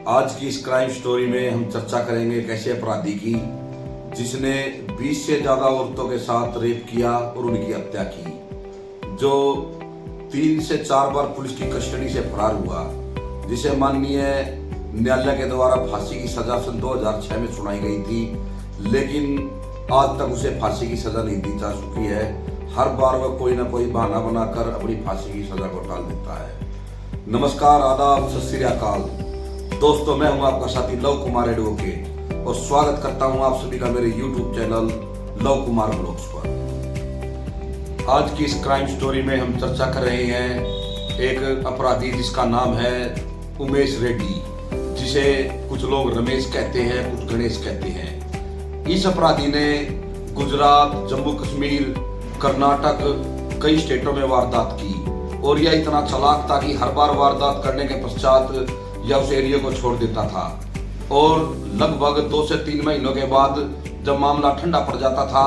आज की इस क्राइम स्टोरी में हम चर्चा करेंगे एक ऐसे अपराधी की जिसने 20 से ज्यादा औरतों के साथ रेप किया और उनकी हत्या की, जो 3 से 4 बार पुलिस की कस्टडी से फरार हुआ, जिसे माननीय न्यायालय के द्वारा फांसी की सजा सन 2006 में सुनाई गई थी, लेकिन आज तक उसे फांसी की सजा नहीं दी जा चुकी है। हर बार वह कोई ना कोई बहाना बनाकर अपनी फांसी की सजा को टाल देता है। नमस्कार, आदाब, सत श्री अकाल दोस्तों, मैं हूं आपका साथी लव कुमार एडवोकेट और स्वागत करता हूं आप सभी का मेरे YouTube channel love Kumar blogs पर। आज की इस क्राइम स्टोरी में हम चर्चा कर रहे हैं एक अपराधी जिसका नाम है उमेश रेड्डी, जिसे कुछ लोग रमेश कहते हैं, कुछ गणेश कहते हैं। इस अपराधी ने गुजरात, जम्मू कश्मीर, कर्नाटक कई स्टेटों में वारदात की और यह इतना चालाक था कि हर बार वारदात करने के पश्चात यह उस एरिया को छोड़ देता था और लगभग 2 से 3 महीनों के बाद जब मामला ठंडा पड़ जाता था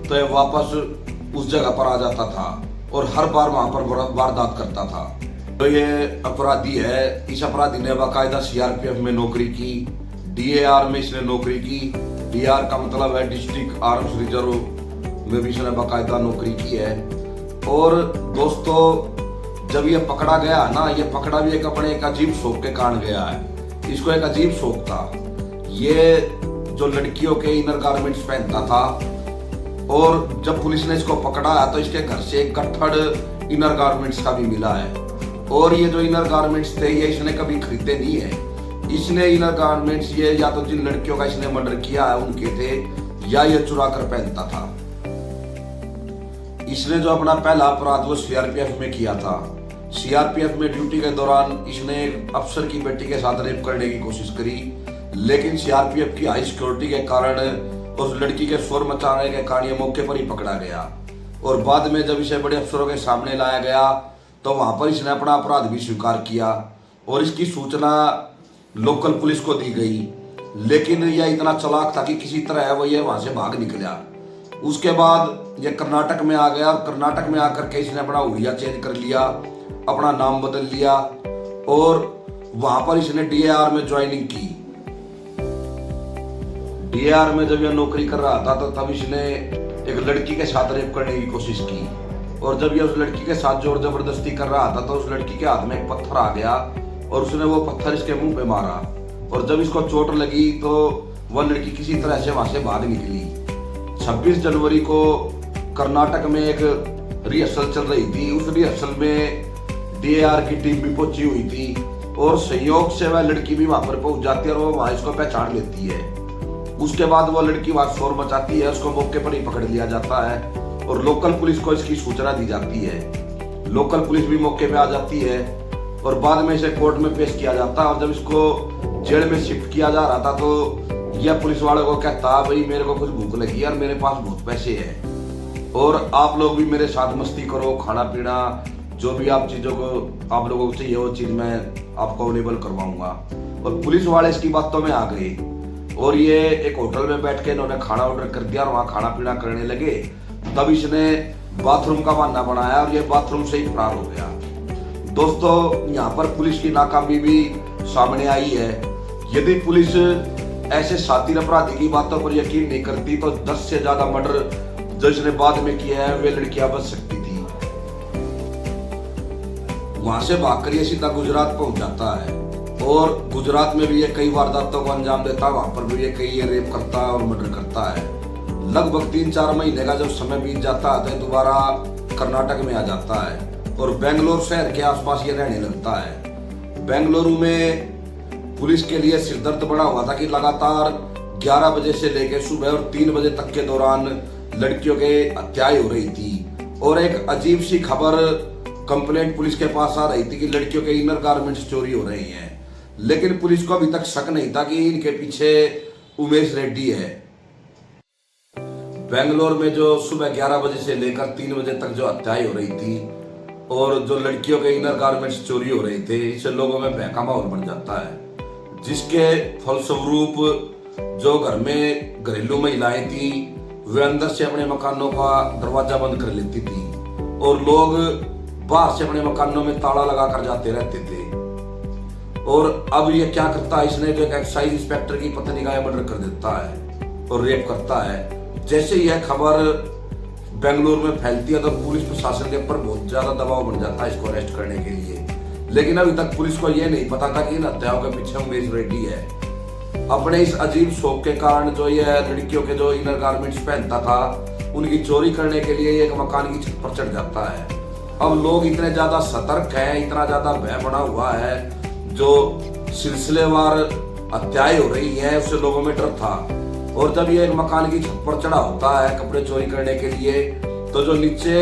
तो यह वापस उस जगह पर आ जाता था और हर बार वहां पर वारदात करता था। तो ये अपराधी है, इस अपराधी ने बाकायदा CRPF में नौकरी की, DAR में इसने नौकरी की। DAR का मतलब है डिस्ट्रिक्ट आर्म्स रिजर्व में भी इसने बाकायदा नौकरी की है। और दोस्तों, जब ये पकड़ा गया ना, ये पकड़ा भी एक अजीब शौक के कारण गया है। इसको एक अजीब शौक था, ये जो लड़कियों के इनर गारमेंट्स पहनता था और जब पुलिस ने इसको पकड़ा है तो इसके घर से एक गट्ठड़ इनर गारमेंट्स का भी मिला है। और ये जो इनर गारमेंट्स थे ये इसने कभी खरीदे नहीं है। इसने इनर गारमेंट्स ये या तो जिन लड़कियों का इसने मर्डर किया है उनके थे या ये चुरा कर पहनता था। इसने जो अपना पहला अपराध वो CRPF में किया था। CRPF में ड्यूटी के दौरान इसने एक अफसर की बेटी के साथ रेप करने की कोशिश करी, लेकिन CRPF की हाई सिक्योरिटी के कारण उस लड़की के शोर मचाने के कारण ये मौके पर ही पकड़ा गया। और बाद में जब इसे बड़े अफसरों के सामने लाया गया तो वहां पर इसने अपना अपराध भी स्वीकार किया और इसकी सूचना लोकल पुलिस को दी गई, लेकिन यह इतना चालाक था कि किसी तरह वो ये वहां से भाग निकला। उसके बाद ये कर्नाटक में आ गया और कर्नाटक में आकर के इसने अपना हुलिया चेंज कर लिया, अपना नाम बदल लिया और वहां पर इसने DAR में ज्वाइनिंग की। DAR में जब यह नौकरी कर रहा था तो तब इसने एक लड़की के साथ रेप करने की कोशिश की और जब यह उस लड़की के साथ जोर जबरदस्ती कर रहा था तो उस लड़की के हाथ में एक पत्थर आ गया और उसने वो पत्थर इसके मुंह पे मारा और जब इसको चोट लगी तो वह लड़की किसी तरह से वहां से भाग निकली। 26 जनवरी को कर्नाटक में एक रिहर्सल चल रही थी, उस रिहर्सल में DAR की टीम भी पहुंची हुई थी और संयोग से वह लड़की भी वहां पर पहुंच जाती है और वो वहां इसको पहचान लेती है। उसके बाद वो लड़की वहां शोर मचाती है, उसको मौके पर ही पकड़ लिया जाता है और लोकल पुलिस को इसकी सूचना दी जाती है। लोकल पुलिस भी मौके पे आ जाती है और बाद में इसे कोर्ट में पेश किया जाता है। और जब इसको जेल में शिफ्ट किया जा रहा था तो यह पुलिस वालों को कहता, भाई मेरे को कुछ भूख लगी है और मेरे पास बहुत पैसे हैं और आप लोग भी मेरे साथ मस्ती करो, खाना पीना जो भी आप चीजों को आप लोगों को चाहिए वो चीज मैं आपको अवेलेबल करवाऊंगा। और पुलिस वाले इसकी बातों में आ गए और ये एक होटल में बैठ के इन्होंने खाना ऑर्डर कर दिया और वहां खाना पीना करने लगे। तब इसने बाथरूम का बहाना बनाया और ये बाथरूम से ही फरार हो गया। दोस्तों, यहाँ पर पुलिस की नाकामी भी सामने आई है। यदि पुलिस ऐसे शातिर अपराधी की बातों पर यकीन नहीं करती तो 10 से ज्यादा मर्डर जो इसने बाद में किया है वे लड़कियां बच सकती थी। वहां से भागकर ये सीधा गुजरात पहुंच जाता है और गुजरात में भी ये कई वारदातों को अंजाम देता है। वहां पर भी ये कई ये रेप करता है और मर्डर करता है। लगभग 3-4 महीने का जब समय बीत जाता है तो दोबारा कर्नाटक में आ जाता है और बेंगलोर शहर के आसपास ये रहने लगता है। बेंगलुरु में पुलिस के लिए सिरदर्द बना हुआ था कि लगातार 11 बजे से लेकर सुबह और 3 बजे तक के दौरान लड़कियों के हत्याएं हो रही थी और एक अजीब सी खबर कंप्लेंट पुलिस के पास आ रही थी कि लड़कियों के इनर गारमेंट्स चोरी हो रही हैं, लेकिन पुलिस को अभी तक शक नहीं था कि इनके पीछे उमेश रेड्डी है। बेंगलोर में जो सुबह 11 बजे से लेकर 3 बजे तक जो हत्याएं हो रही थी और जो लड़कियों के इनर गारमेंट्स चोरी हो रहे थे, इससे लोगों में भय का माहौल बन जाता है, जिसके फलस्वरूप जो घर में घरेलू महिलाएं थी वे अंदर से अपने मकानों का दरवाजा बंद कर लेती थी और लोग बाहर से अपने मकानों में ताला लगा कर जाते रहते थे। और अब ये क्या करता है, इसने जो एक एक्साइज इंस्पेक्टर की पत्नी का मर्डर कर देता है और रेप करता है। जैसे यह खबर बेंगलुरु में फैलती है तो पुलिस प्रशासन के ऊपर बहुत ज्यादा दबाव बन जाता है इसको अरेस्ट करने के लिए। लेकिन अभी तक पुलिस को यह नहीं पता था कि इन हत्याओं के पीछे उमेश रेड्डी है। अपने इस अजीब शौक के कारण जो यह लड़कियों के जो इनर गारमेंट्स पहनता था उनकी चोरी करने के लिए एक मकान की छत पर चढ़ जाता है। अब लोग इतने ज्यादा सतर्क हैं, इतना ज्यादा भय बना हुआ है, जो सिलसिलेवार हत्याएं हो रही है उससे लोगों में डर था। और जब ये एक मकान की छत पर चढ़ा होता है कपड़े चोरी करने के लिए, तो जो नीचे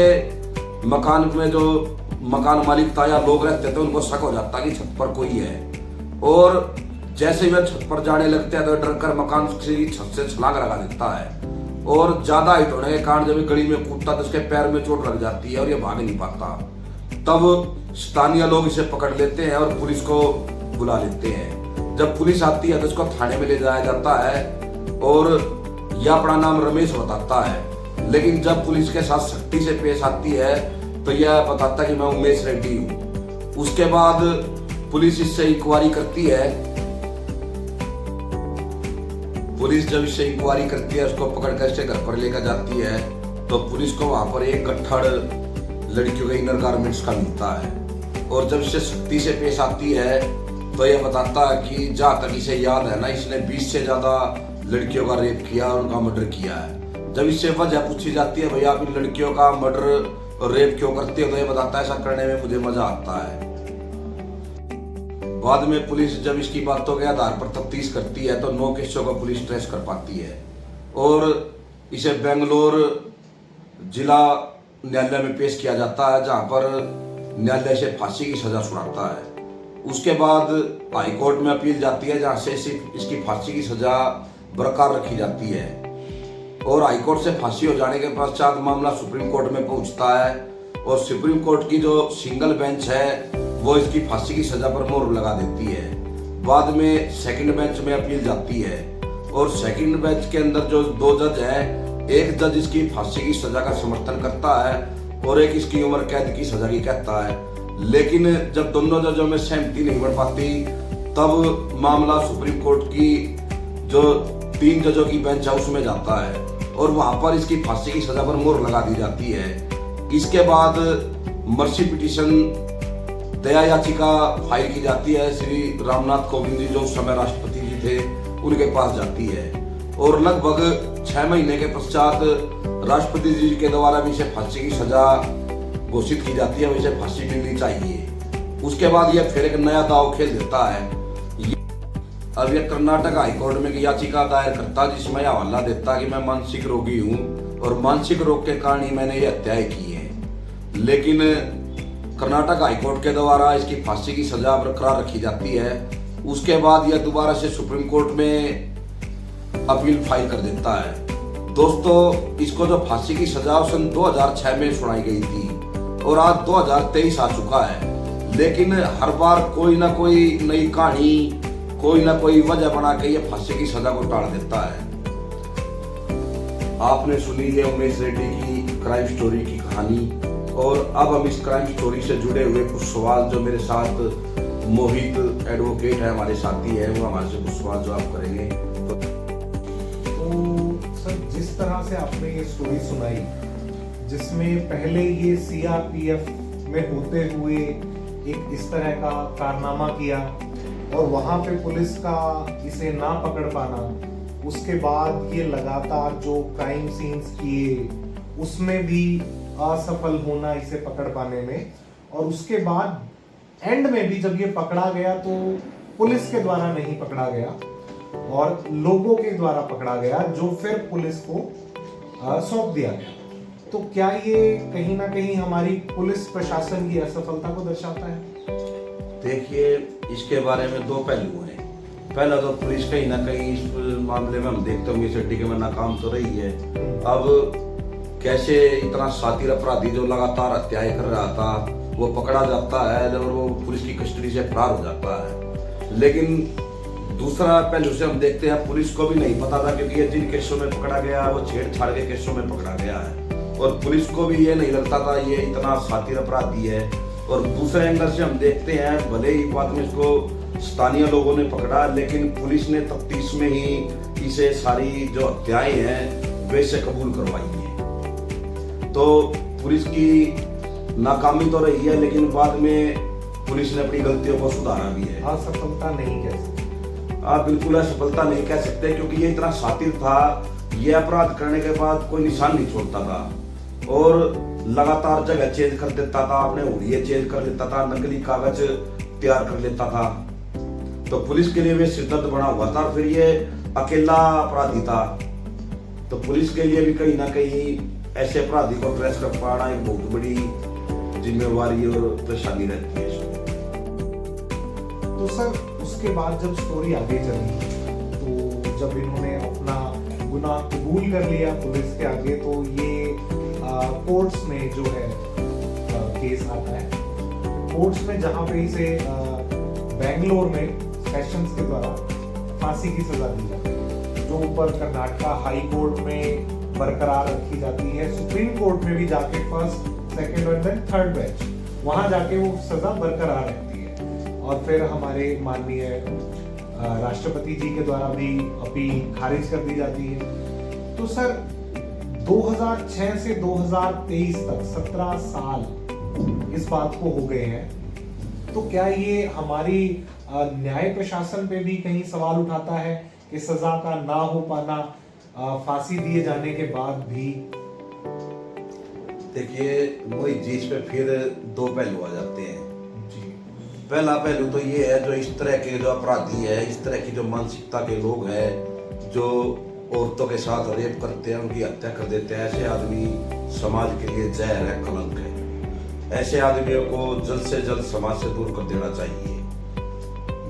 मकान में जो मकान मालिक था या लोग रहते थे उनको शक हो जाता कि छत पर कोई है। और जैसे ही वह छत पर जाने लगते हैं तो डर कर मकान की छत से छलांग लगा देता है। और ज्यादा हाइट होने के कारण जब गली में कूदता तो उसके पैर में चोट लग जाती है और ये भाग नहीं पाता। तब स्थानीय लोग इसे पकड़ लेते हैं और पुलिस को बुला लेते हैं। जब पुलिस आती है तो इसको थाने में ले जाया जाता है और यह अपना नाम रमेश बताता है। लेकिन जब पुलिस के साथ सख्ती से पेश आती है तो यह बताता है कि मैं उमेश रेड्डी हूँ। उसके बाद पुलिस इससे इंक्वायरी करती है। पुलिस जब इससे इंक्वायरी करती है उसको पकड़कर इसके घर पर लेकर जाती है तो पुलिस को वहां पर एक गट्ठड़ लड़कियों के इनर गारमेंट्स का मिलता है। और जब इससे सख्ती से पेश आती है तो यह बताता है कि जहां तक इसे याद है ना, इसने 20 से ज्यादा लड़कियों का रेप किया और उनका मर्डर किया है। जब इससे वजह पूछी जाती है भैया आप इन लड़कियों का मर्डर और रेप क्यों करते हो, तो ये बताता है ऐसा करने में मुझे मजा आता है। बाद में पुलिस जब इसकी बातों के आधार पर तफ्तीश करती है तो 9 केसों को पुलिस ट्रेस कर पाती है और इसे बेंगलोर जिला न्यायालय में पेश किया जाता है, जहां पर न्यायालय से फांसी की सजा सुनाता है। उसके बाद हाई कोर्ट में अपील जाती है जहां से सिर्फ इसकी फांसी की सजा बरकरार रखी जाती है। और हाई कोर्ट से फांसी हो जाने के पश्चात मामला सुप्रीम कोर्ट में पहुंचता है और सुप्रीम कोर्ट की जो सिंगल बेंच है वो इसकी फांसी की सजा पर मोहर लगा देती है। बाद में सेकंड बेंच में अपील जाती है और सेकंड बेंच के अंदर जो 2 जज है, एक जज इसकी फांसी की सजा का समर्थन करता है और एक इसकी उम्र कैद की सजा की कहता है। लेकिन जब दोनों जजों में सहमति नहीं बढ़ पाती तब मामला सुप्रीम कोर्ट की जो 3 जजों की बेंच है उसमें जाता है और वहां पर इसकी फांसी की सजा पर मोहर लगा दी जाती है। इसके बाद मर्सी पिटीशन दया याचिका फाइल की जाती है। श्री रामनाथ कोविंद जी जो उस समय राष्ट्रपति जी थे उनके पास जाती है और लगभग 6 महीने के पश्चात राष्ट्रपति जी के द्वारा भी इसे फांसी की सजा घोषित की जाती है, इसे फांसी मिलनी चाहिए। उसके बाद यह फिर एक नया दाव खेल देता है। अब यह कर्नाटक हाईकोर्ट में याचिका दायर करता जिसमें हवाला देता कि मैं मानसिक रोगी हूँ और मानसिक रोग के कारण ही मैंने ये हत्याएं की है। लेकिन कर्नाटक हाईकोर्ट के द्वारा इसकी फांसी की सजा बरकरार रखी जाती है। उसके बाद यह दोबारा से सुप्रीम कोर्ट में अपील फाइल कर देता है। दोस्तों, इसको जो फांसी की सजा सन 2006 में सुनाई गई थी और आज 2023 आ चुका है, लेकिन हर बार कोई ना कोई नई कहानी, कोई ना कोई वजह बना के ये फांसी की सजा को टाल देता है। आपने सुनी है उमेश रेड्डी की क्राइम स्टोरी की कहानी और अब हम इस क्राइम स्टोरी से जुड़े हुए कुछ सवाल जो मेरे साथ मोहित एडवोकेट है, हमारे साथी है, वो हमारे से कुछ सवाल जवाब करेंगे। तो सर, जिस तरह से आपने ये स्टोरी सुनाई जिसमें पहले ये सीआरपीएफ में होते हुए एक इस तरह का कारनामा किया और वहां पे पुलिस का इसे ना पकड़ पाना, उसके बाद ये लगातार जो क्राइम सीन्स किए उसमें भी असफल होना इसे पकड़ पाने में, और उसके बाद एंड में भी जब ये पकड़ा गया तो पुलिस के द्वारा नहीं पकड़ा गया और लोगों के द्वारा पकड़ा गया जो फिर पुलिस को सौंप दिया गया। तो क्या ये कहीं ना कहीं हमारी पुलिस प्रशासन की असफलता को दर्शाता है? देखिए, इसके बारे में 2 पहलू हैं। पहला तो पुलिस कहीं ना कहीं इस मामले में हम देखते होंगे सिटी में नाकाम तो रही है। अब कैसे इतना शातिर अपराधी जो लगातार हत्याएं कर रहा था वो पकड़ा जाता है और वो पुलिस की कस्टडी से फरार हो जाता है। लेकिन दूसरा पहलू से हम देखते हैं पुलिस को भी नहीं पता था, क्योंकि ये जिन केसों में पकड़ा गया वो छेड़छाड़ के केसों में पकड़ा गया है और पुलिस को भी ये नहीं लगता था ये इतना शातिर अपराधी है। और दूसरे एंगल से हम देखते हैं भले ही बाद में इसको स्थानीय लोगों ने पकड़ा, लेकिन पुलिस ने तफ्तीश में ही इसे सारी जो हत्याएं हैं वैसे कबूल करवाई है। तो पुलिस की नाकामी तो रही है, लेकिन बाद में पुलिस ने अपनी गलतियों को सुधारा भी है। असफलता नहीं कह सकते। आप बिल्कुल असफलता नहीं कह सकते, क्योंकि ये इतना शातिर था, ये अपराध करने के बाद कोई निशान नहीं छोड़ता था और लगातार जगह चेंज कर देता था, अपने हुलिये चेंज कर लेता था, नकली कागज तैयार कर लेता था। तो पुलिस के लिए वे सिरदर्द बना हुआ था, फिर ये अकेला अपराधी था। तो पुलिस के लिए भी कहीं ना कहीं ऐसे अपराधी को ट्रेस कर पाना एक बहुत बड़ी जिम्मेवारी और परेशानी रहती है। तो सर उसके बाद जब स्टोरी आगे चली, तो जब इन्होंने अपना गुनाह कबूल कर लिया पुलिस के आगे, तो ये कोर्ट्स में जो है केस आता है। कोर्ट्स में जहां पे इसे बेंगलोर में सेशंस के द्वारा फांसी की सजा दी जाती है, जो ऊपर कर्नाटका हाई कोर्ट में बरकरार रखी जाती है। सुप्रीम कोर्ट में भी जाके फर्स्ट, सेकंड और देन थर्ड बेंच, वहां जाके वो सजा बरकरार रहती है। और फिर हमारे माननीय राष्ट्रपति जी के द्वारा भी अपील खारिज कर दी जाती है। तो सर 2006 से 2023 तक 17 साल इस बात को हो गए हैं। तो क्या ये हमारी न्याय प्रशासन पे भी कहीं सवाल उठाता है कि सजा का ना हो पाना, फांसी दिए जाने के बाद भी? देखिए वही चीज पे फिर दो पहलू आ जाते हैं जी। पहला पहलू तो ये है, जो इस तरह के जो अपराधी है, इस तरह की जो मानसिकता के लोग हैं, जो औरतों के साथ रेप करते हैं, उनकी हत्या कर देते हैं, ऐसे आदमी समाज के लिए जहर है, कलंक है। ऐसे आदमियों को जल्द से जल्द समाज से दूर कर देना चाहिए।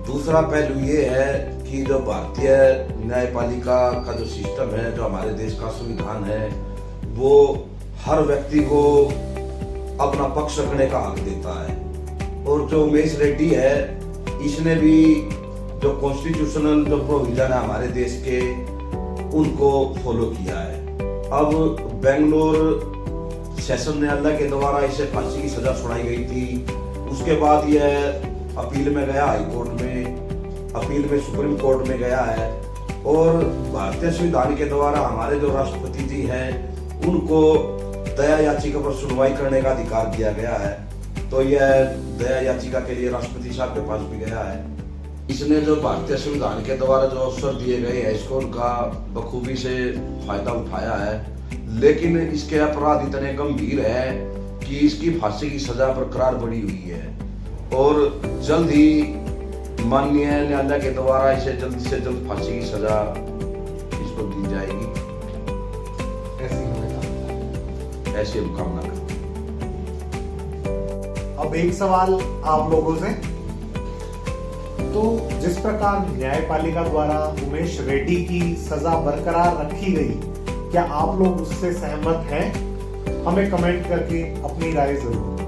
दूसरा पहलू ये है कि जो भारतीय न्यायपालिका का जो सिस्टम है, जो हमारे देश का संविधान है, वो हर व्यक्ति को अपना पक्ष रखने का हक देता है। और जो उमेश रेड्डी है, इसने भी जो कॉन्स्टिट्यूशनल जो प्रोविजन है हमारे देश के, उनको फॉलो किया है। अब बेंगलोर सेशन न्यायालय के द्वारा इसे फांसी की सजा सुनाई गई थी। उसके बाद यह अपील में गया हाई कोर्ट में, अपील में सुप्रीम कोर्ट में गया है, और भारतीय संविधान के द्वारा हमारे जो राष्ट्रपति जी हैं, उनको दया याचिका पर सुनवाई करने का अधिकार दिया गया है। तो यह दया याचिका के लिए राष्ट्रपति साहब के पास भी गया है। इसने जो भारतीय संविधान के द्वारा जो अवसर दिए गए हैं, इसको उनका बखूबी से फायदा उठाया है। लेकिन इसके अपराध इतने गंभीर है कि इसकी फांसी की सजा बरकरार बनी हुई है, और जल्द ही माननीय न्यायालय के द्वारा इसे जल्द से जल्द फांसी की सजा इसको दी जाएगी, ऐसी हम कामना करते हैं। अब एक सवाल आप लोगों से, तो जिस प्रकार न्यायपालिका द्वारा उमेश रेड्डी की सजा बरकरार रखी गई, क्या आप लोग उससे सहमत हैं? हमें कमेंट करके अपनी राय जरूर